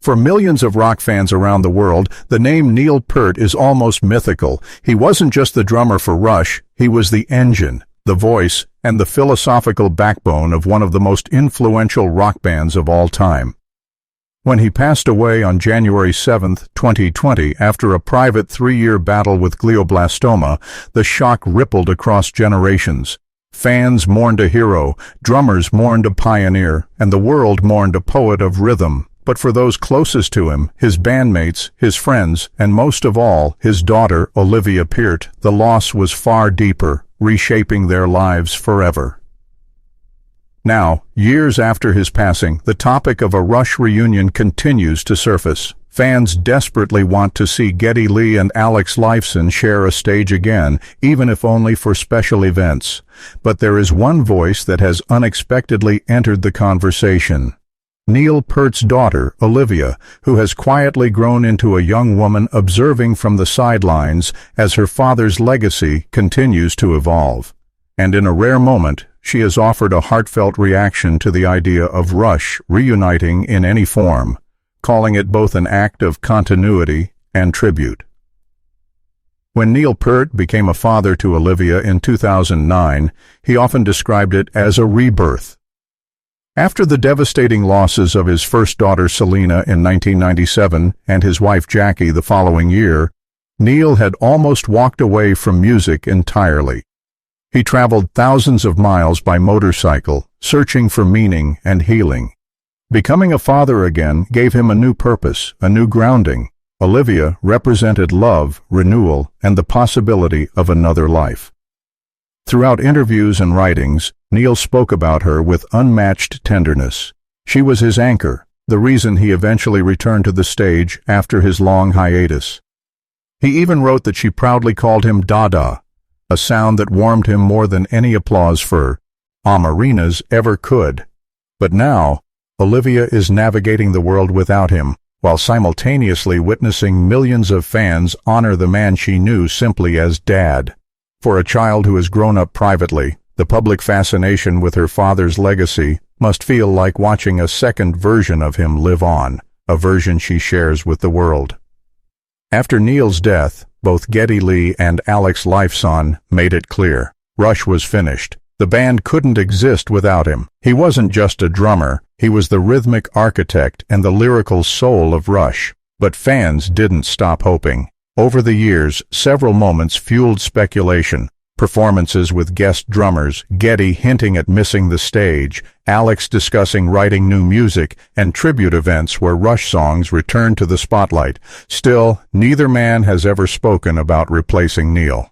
For millions of rock fans around the world, the name Neil Peart is almost mythical. He wasn't just the drummer for Rush, he was the engine, the voice, and the philosophical backbone of one of the most influential rock bands of all time. When he passed away on January 7, 2020, after a private 3-year battle with glioblastoma, the shock rippled across generations. Fans mourned a hero, drummers mourned a pioneer, and the world mourned a poet of rhythm. But for those closest to him, his bandmates, his friends, and most of all, his daughter, Olivia Peart, the loss was far deeper, reshaping their lives forever. Now, years after his passing, the topic of a Rush reunion continues to surface. Fans desperately want to see Geddy Lee and Alex Lifeson share a stage again, even if only for special events. But there is one voice that has unexpectedly entered the conversation. Neil Peart's daughter, Olivia, who has quietly grown into a young woman observing from the sidelines as her father's legacy continues to evolve. And in a rare moment, she has offered a heartfelt reaction to the idea of Rush reuniting in any form, calling it both an act of continuity and tribute. When Neil Peart became a father to Olivia in 2009, he often described it as a rebirth. After the devastating losses of his first daughter Selena in 1997 and his wife Jackie the following year, Neil had almost walked away from music entirely. He traveled thousands of miles by motorcycle, searching for meaning and healing. Becoming a father again gave him a new purpose, a new grounding. Olivia represented love, renewal, and the possibility of another life. Throughout interviews and writings, Neil spoke about her with unmatched tenderness. She was his anchor, the reason he eventually returned to the stage after his long hiatus. He even wrote that she proudly called him Dada, a sound that warmed him more than any applause for arenas ever could. But now, Olivia is navigating the world without him, while simultaneously witnessing millions of fans honor the man she knew simply as Dad. For a child who has grown up privately, the public fascination with her father's legacy must feel like watching a second version of him live on, a version she shares with the world. After Neil's death, both Geddy Lee and Alex Lifeson made it clear. Rush was finished. The band couldn't exist without him. He wasn't just a drummer, he was the rhythmic architect and the lyrical soul of Rush. But fans didn't stop hoping. Over the years, several moments fueled speculation. Performances with guest drummers, Geddy hinting at missing the stage, Alex discussing writing new music, and tribute events where Rush songs returned to the spotlight. Still, neither man has ever spoken about replacing Neil.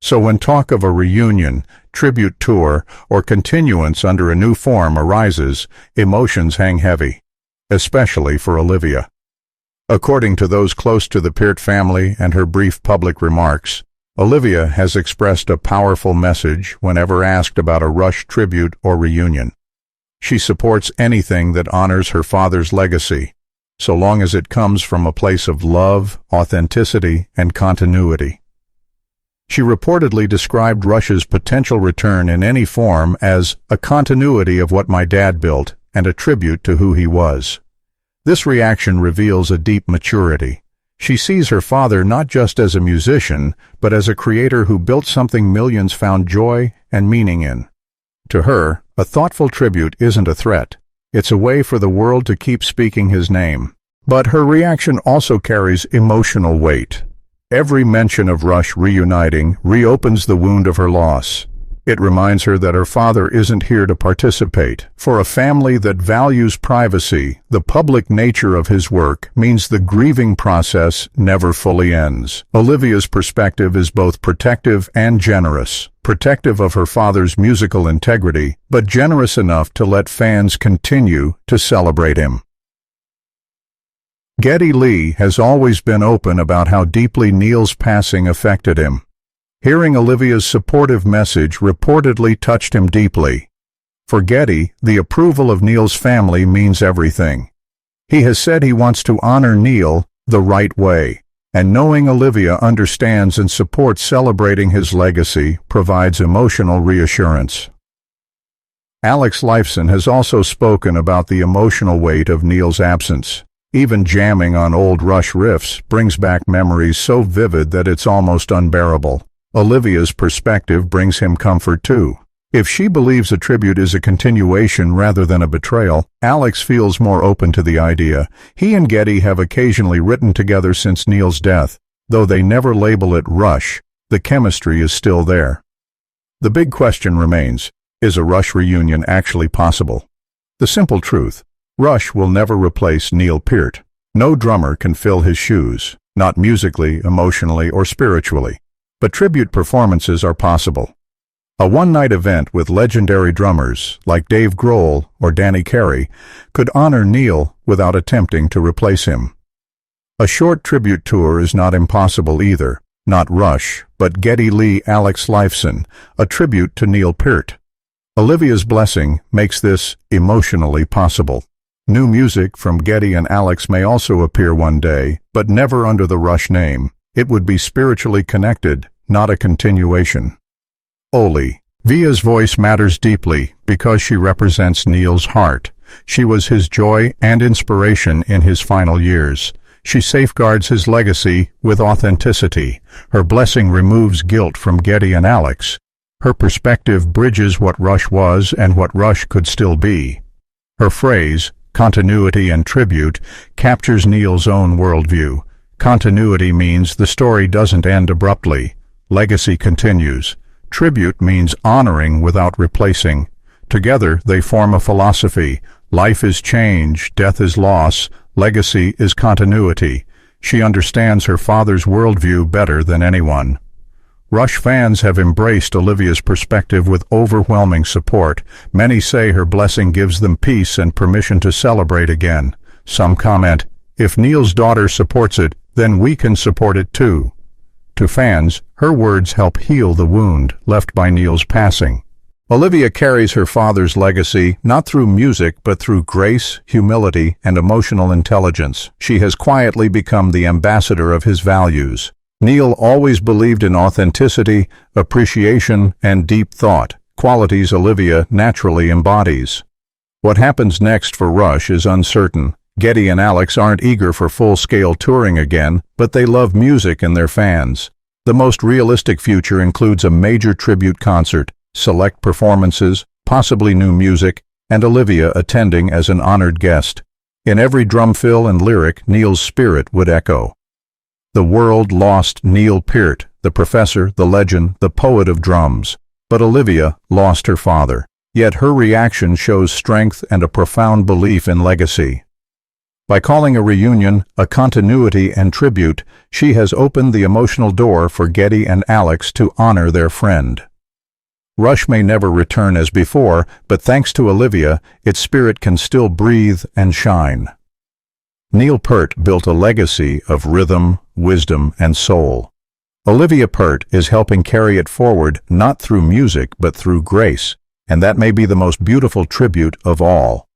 So when talk of a reunion, tribute tour, or continuance under a new form arises, emotions hang heavy, especially for Olivia. According to those close to the Peart family and her brief public remarks, Olivia has expressed a powerful message whenever asked about a Rush tribute or reunion. She supports anything that honors her father's legacy, so long as it comes from a place of love, authenticity, and continuity. She reportedly described Rush's potential return in any form as a continuity of what my dad built and a tribute to who he was. This reaction reveals a deep maturity. She sees her father not just as a musician, but as a creator who built something millions found joy and meaning in. To her, a thoughtful tribute isn't a threat. It's a way for the world to keep speaking his name. But her reaction also carries emotional weight. Every mention of Rush reuniting reopens the wound of her loss. It reminds her that her father isn't here to participate. For a family that values privacy, the public nature of his work means the grieving process never fully ends. Olivia's perspective is both protective and generous. Protective of her father's musical integrity, but generous enough to let fans continue to celebrate him. Geddy Lee has always been open about how deeply Neil's passing affected him. Hearing Olivia's supportive message reportedly touched him deeply. For Geddy, the approval of Neil's family means everything. He has said he wants to honor Neil the right way, and knowing Olivia understands and supports celebrating his legacy provides emotional reassurance. Alex Lifeson has also spoken about the emotional weight of Neil's absence. Even jamming on old Rush riffs brings back memories so vivid that it's almost unbearable. Olivia's perspective brings him comfort too. If she believes a tribute is a continuation rather than a betrayal, Alex feels more open to the idea. He and Geddy have occasionally written together since Neil's death. Though they never label it Rush, the chemistry is still there. The big question remains, is a Rush reunion actually possible? The simple truth, Rush will never replace Neil Peart. No drummer can fill his shoes, not musically, emotionally, or spiritually. But tribute performances are possible. A one-night event with legendary drummers like Dave Grohl or Danny Carey could honor Neil without attempting to replace him. A short tribute tour is not impossible either. Not Rush, but Geddy Lee Alex Lifeson, a tribute to Neil Peart. Olivia's blessing makes this emotionally possible. New music from Geddy and Alex may also appear one day, but never under the Rush name. It would be spiritually connected, not a continuation. Olivia's voice matters deeply because she represents Neil's heart. She was his joy and inspiration in his final years. She safeguards his legacy with authenticity. Her blessing removes guilt from Geddy and Alex. Her perspective bridges what Rush was and what Rush could still be. Her phrase, continuity and tribute, captures Neil's own worldview. Continuity means the story doesn't end abruptly. Legacy continues. Tribute means honoring without replacing. Together they form a philosophy. Life is change, death is loss, legacy is continuity. She understands her father's worldview better than anyone. Rush fans have embraced Olivia's perspective with overwhelming support. Many say her blessing gives them peace and permission to celebrate again. Some comment, if Neil's daughter supports it, then we can support it too. To fans, her words help heal the wound left by Neil's passing. Olivia carries her father's legacy not through music but through grace, humility, and emotional intelligence. She has quietly become the ambassador of his values. Neil always believed in authenticity, appreciation, and deep thought, qualities Olivia naturally embodies. What happens next for Rush is uncertain. Geddy and Alex aren't eager for full-scale touring again, but they love music and their fans. The most realistic future includes a major tribute concert, select performances, possibly new music, and Olivia attending as an honored guest. In every drum fill and lyric, Neil's spirit would echo. The world lost Neil Peart, the professor, the legend, the poet of drums. But Olivia lost her father. Yet her reaction shows strength and a profound belief in legacy. By calling a reunion a continuity and tribute, she has opened the emotional door for Geddy and Alex to honor their friend. Rush may never return as before, but thanks to Olivia, its spirit can still breathe and shine. Neil Peart built a legacy of rhythm, wisdom, and soul. Olivia Peart is helping carry it forward not through music but through grace, and that may be the most beautiful tribute of all.